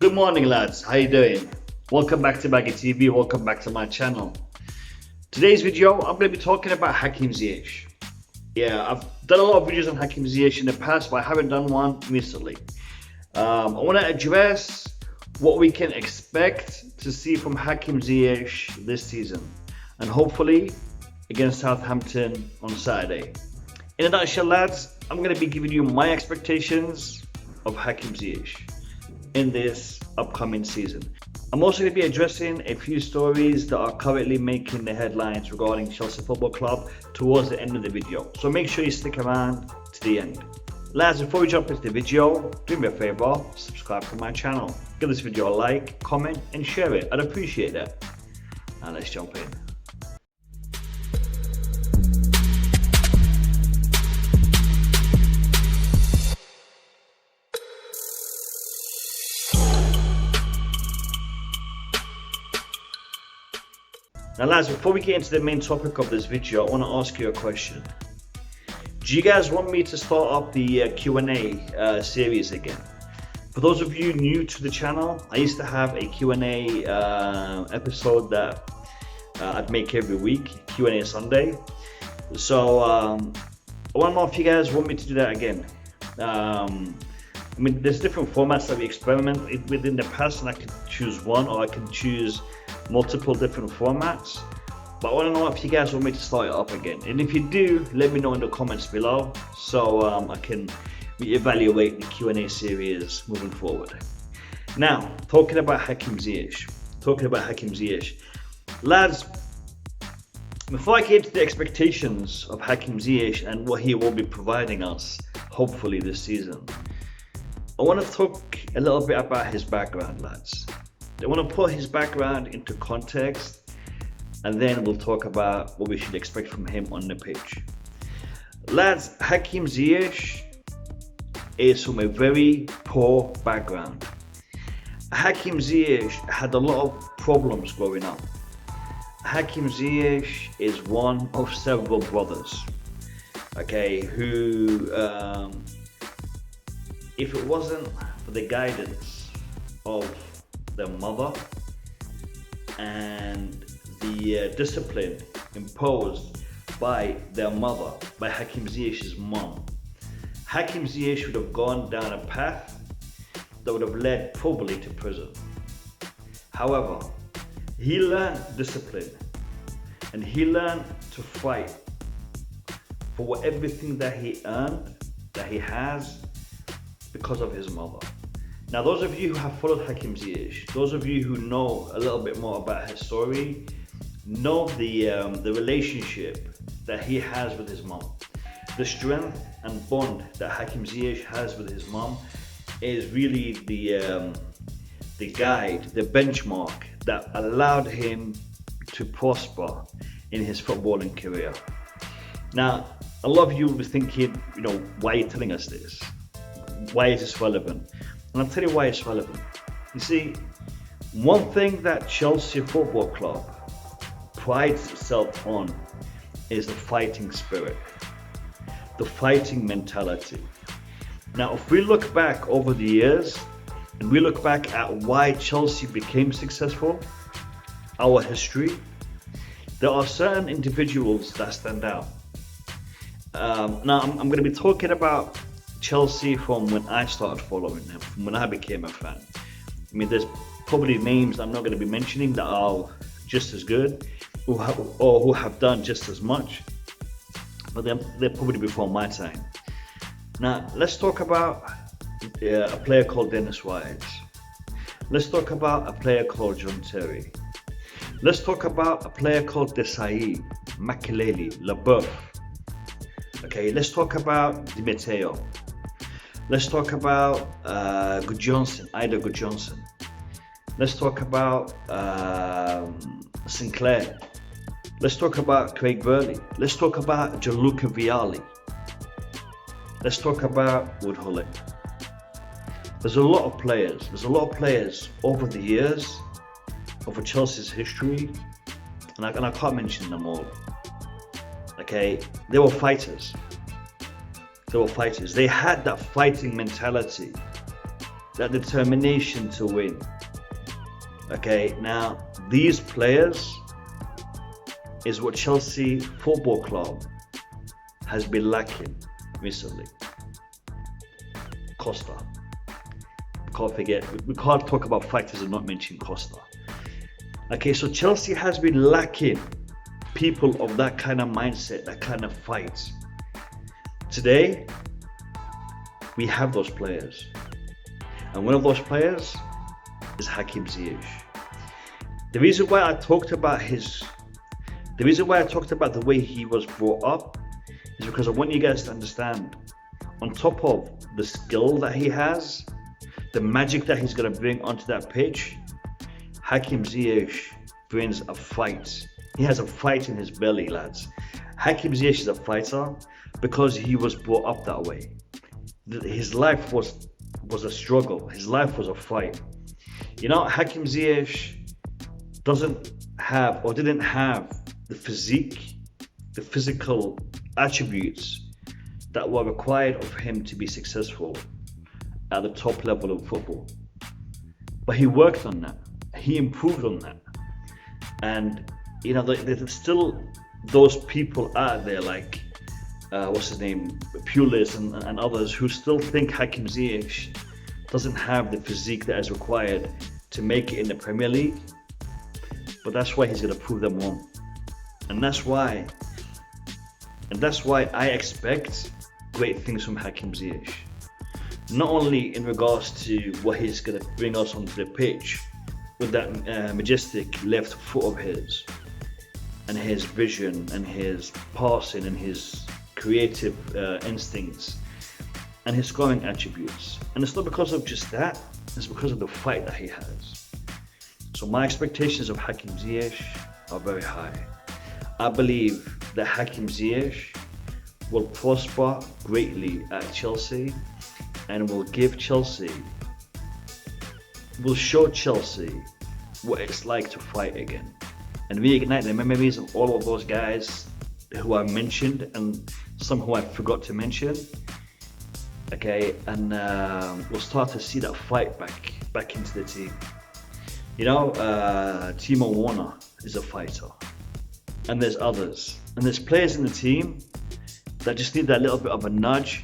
Good morning, lads. How you doing? Welcome back to Baggy TV. Welcome back to my channel. Today's video, I'm going to be talking about HAKIM ZIYECH. Yeah, I've done a lot of videos on HAKIM ZIYECH in the past, but I haven't done one recently. I want to address what we can expect to see from HAKIM ZIYECH this season, and hopefully against Southampton on Saturday. In a nutshell, lads, I'm going to be giving you my expectations of HAKIM ZIYECH in this upcoming season. I'm also going to be addressing a few stories that are currently making the headlines regarding Chelsea Football Club towards the end of the video, so make sure you stick around to the end. Lads, before we jump into the video, do me a favour, subscribe to my channel, give this video a like, comment and share it. I'd appreciate that. Now let's jump in. Now lads, before we get into the main topic of this video, I want to ask you a question. Do you guys want me to start up the Q&A series again? For those of you new to the channel, I used to have a Q&A episode that I'd make every week, Q&A Sunday. So I want to know if you guys want me to do that again. I mean, there's different formats that we experiment with in the past, and I could choose one or I can choose multiple different formats, but I want to know if you guys want me to start it up again, and if you do, let me know in the comments below so I can reevaluate the Q&A series moving forward. Now, talking about HAKIM ZIYECH, lads, before I get into the expectations of HAKIM ZIYECH and what he will be providing us hopefully this season, I want to talk a little bit about his background, lads. I want to put his background into context, and then we'll talk about what we should expect from him on the pitch. Lads, HAKIM ZIYECH is from a very poor background. HAKIM ZIYECH had a lot of problems growing up. HAKIM ZIYECH is one of several brothers, okay, who, if it wasn't for the guidance of their mother and the discipline imposed by their mother, by HAKIM ZIYECH's mom, HAKIM ZIYECH would have gone down a path that would have led probably to prison. However, he learned discipline and he learned to fight for everything that he earned, that he has, because of his mother. Now, those of you who have followed HAKIM ZIYECH, those of you who know a little bit more about his story, know the relationship that he has with his mom. The strength and bond that HAKIM ZIYECH has with his mom is really the guide, the benchmark that allowed him to prosper in his footballing career. Now, a lot of you will be thinking, why are you telling us this? Why is this relevant? And I'll tell you why it's relevant. You see, one thing that Chelsea Football Club prides itself on is the fighting spirit, the fighting mentality. Now, if we look back over the years and we look back at why Chelsea became successful, our history, there are certain individuals that stand out. Now, I'm going to be talking about Chelsea from when I started following them, from when I became a fan. I mean, there's probably names I'm not going to be mentioning that are just as good who have done just as much, but they're probably before my time. Now, let's talk about a player called Dennis Wise. Let's talk about a player called John Terry. Let's talk about a player called Desai, Makelele, LaBeouf. Okay, let's talk about Di Matteo. Let's talk about Ida Gudjohnsen. Let's talk about Sinclair. Let's talk about Craig Burley. Let's talk about Gianluca Vialli. Let's talk about Wood Hullet. There's a lot of players over the years, over Chelsea's history, and I can't mention them all. Okay, they were fighters. They had that fighting mentality that determination to win. Okay, now these players is what Chelsea Football Club has been lacking recently. Costa. Can't forget, we can't talk about fighters and not mention Costa. Okay, so Chelsea has been lacking people of that kind of mindset, that kind of fight. Today, we have those players. And one of those players is HAKIM ZIYECH. The reason why I talked about the way he was brought up is because I want you guys to understand, on top of the skill that he has, the magic that he's going to bring onto that pitch, HAKIM ZIYECH brings a fight. He has a fight in his belly, lads. HAKIM ZIYECH is a fighter because he was brought up that way. His life was a struggle. His life was a fight. You know, HAKIM ZIYECH didn't have the physique, the physical attributes that were required of him to be successful at the top level of football. But he worked on that. He improved on that. And you know, there's still those people out there like what's his name, Pulis and others who still think HAKIM ZIYECH doesn't have the physique that is required to make it in the Premier League. But that's why he's going to prove them wrong. And that's why I expect great things from HAKIM ZIYECH. Not only in regards to what he's going to bring us onto the pitch with that majestic left foot of his, and his vision and his passing and his creative instincts and his scoring attributes. And it's not because of just that, it's because of the fight that he has. So my expectations of HAKIM ZIYECH are very high. I believe that HAKIM ZIYECH will prosper greatly at Chelsea and will show Chelsea what it's like to fight again and reignite the memories of all of those guys who I mentioned and some who I forgot to mention. Okay, and we'll start to see that fight back into the team. You know, Timo Werner is a fighter, and there's others, and there's players in the team that just need that little bit of a nudge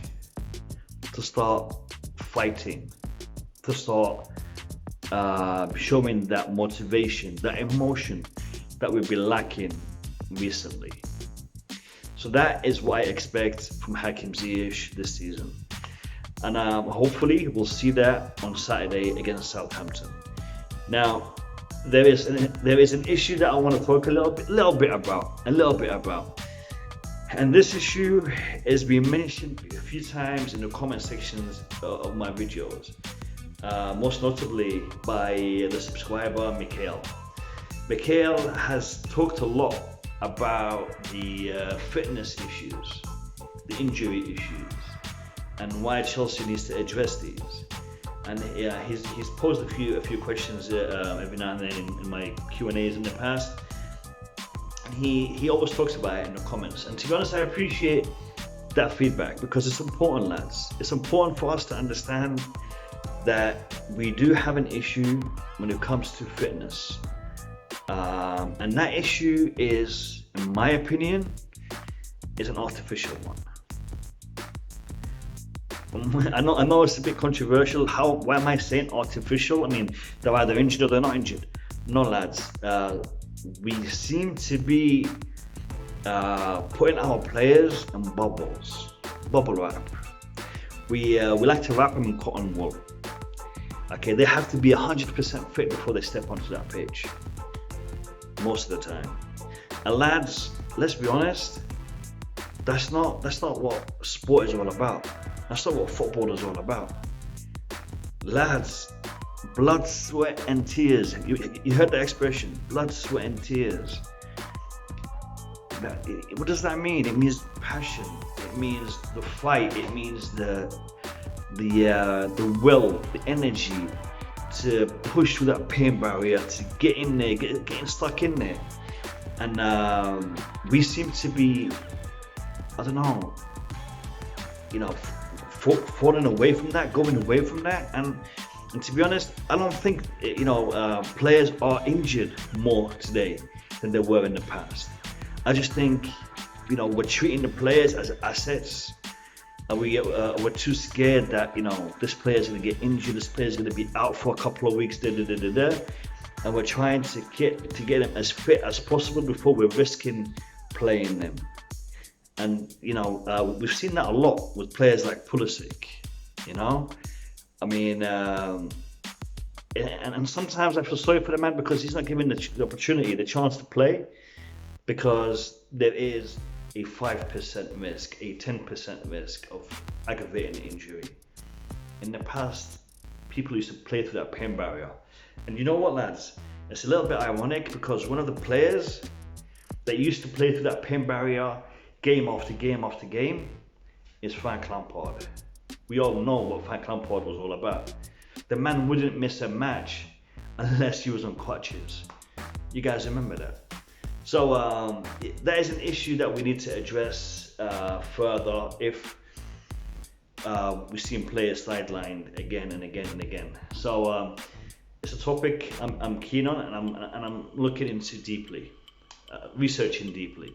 to start fighting, to start showing that motivation, that emotion that we've been lacking recently. So that is what I expect from HAKIM ZIYECH this season. And hopefully we'll see that on Saturday against Southampton. Now, there is an issue that I want to talk a little bit about. And this issue has been mentioned a few times in the comment sections of my videos. Most notably by the subscriber Mikhail. Mikhail has talked a lot about the fitness issues, the injury issues, and why Chelsea needs to address these. And he's posed a few questions every now and then in my Q&As in the past. And he always talks about it in the comments. And to be honest, I appreciate that feedback because it's important, lads. It's important for us to understand that we do have an issue when it comes to fitness. And that issue is, in my opinion, is an artificial one. I know it's a bit controversial. Why am I saying artificial? I mean, they're either injured or they're not injured. No, lads. We seem to be putting our players in bubble wrap. We like to wrap them in cotton wool. Okay, they have to be 100% fit before they step onto that pitch. Most of the time. And lads, let's be honest, that's not what sport is all about. That's not what football is all about. Lads, blood, sweat and tears. You heard the expression, blood, sweat and tears. What does that mean? It means passion. It means the fight. It means the will, the energy to push through that pain barrier, to get in there, getting stuck in there. And we seem to be, I don't know, falling away from that, going away from that. And And to be honest, I don't think players are injured more today than they were in the past. I just think we're treating the players as assets, and we're too scared that this player's going to get injured, this player's going to be out for a couple of weeks, and we're trying to get them as fit as possible before we're risking playing them. And we've seen that a lot with players like Pulisic. I mean, and sometimes I feel sorry for the man because he's not given the opportunity, the chance to play, because there is a 5% risk, a 10% risk of aggravating injury. In the past, people used to play through that pain barrier. And you know what, lads? It's a little bit ironic because one of the players that used to play through that pain barrier game after game after game is Frank Lampard. We all know what Frank Lampard was all about. The man wouldn't miss a match unless he was on crutches. You guys remember that? So that is an issue that we need to address further if we see players sidelined again and again and again. So it's a topic I'm keen on, and I'm looking into deeply, researching deeply.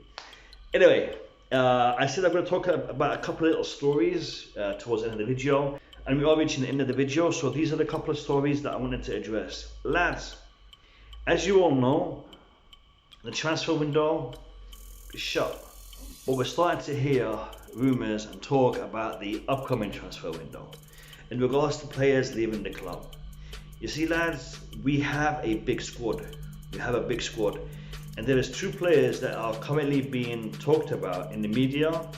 Anyway, I said I'm going to talk about a couple of little stories towards the end of the video, and we are reaching the end of the video, so these are the couple of stories that I wanted to address. Lads, as you all know, the transfer window is shut, but we're starting to hear rumours and talk about the upcoming transfer window in regards to players leaving the club. You see, lads, we have a big squad. And there is 2 players that are currently being talked about in the media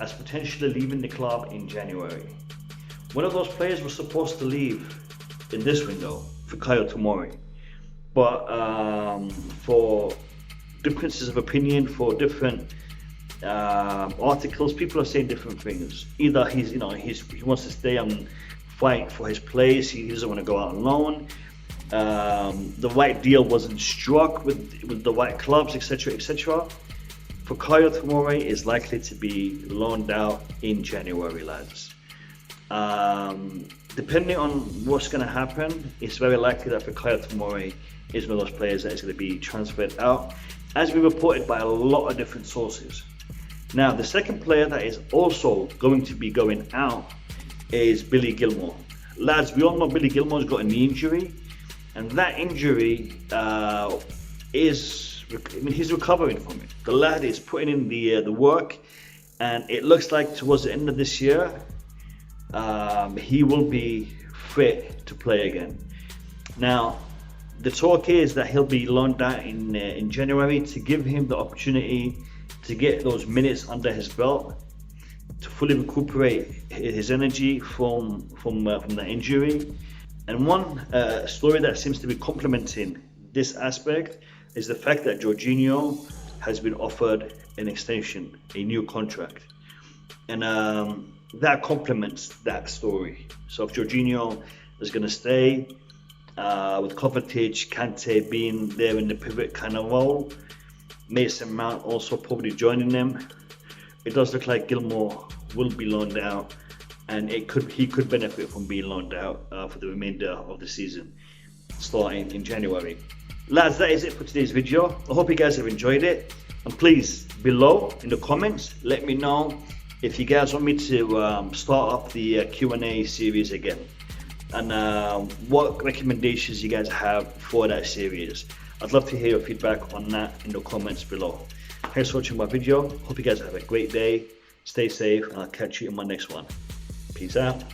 as potentially leaving the club in January. One of those players was supposed to leave in this window, for TOMORI. But for differences of opinion, for different articles, people are saying different things. Either he wants to stay and fight for his place, he doesn't want to go out on loan. The right deal wasn't struck with the right clubs, etc., etc. For TOMORI is likely to be loaned out in January, lads. Depending on what's going to happen, it's very likely that TOMORI is one of those players that is going to be transferred out, as we reported by a lot of different sources. Now, the second player that is also going to be going out is Billy Gilmore. Lads, we all know Billy Gilmore's got a knee injury, and that injury he's recovering from it. The lad is putting in the work, and it looks like towards the end of this year, he will be fit to play again. Now, the talk is that he'll be loaned out in January to give him the opportunity to get those minutes under his belt, to fully recuperate his energy from the injury. And one story that seems to be complementing this aspect is the fact that Jorginho has been offered an extension, a new contract, and that complements that story. So if Jorginho is going to stay, with Kovacic, Kante being there in the pivot kind of role, Mason Mount also probably joining them, it does look like Gilmore will be loaned out, and he could benefit from being loaned out for the remainder of the season, starting in January. Lads, that is it for today's video. I hope you guys have enjoyed it, and please, below in the comments, let me know if you guys want me to start up the Q&A series again, and what recommendations you guys have for that series. I'd love to hear your feedback on that in the comments below. Thanks for watching my video. Hope you guys have a great day. Stay safe, and I'll catch you in my next one. Peace out.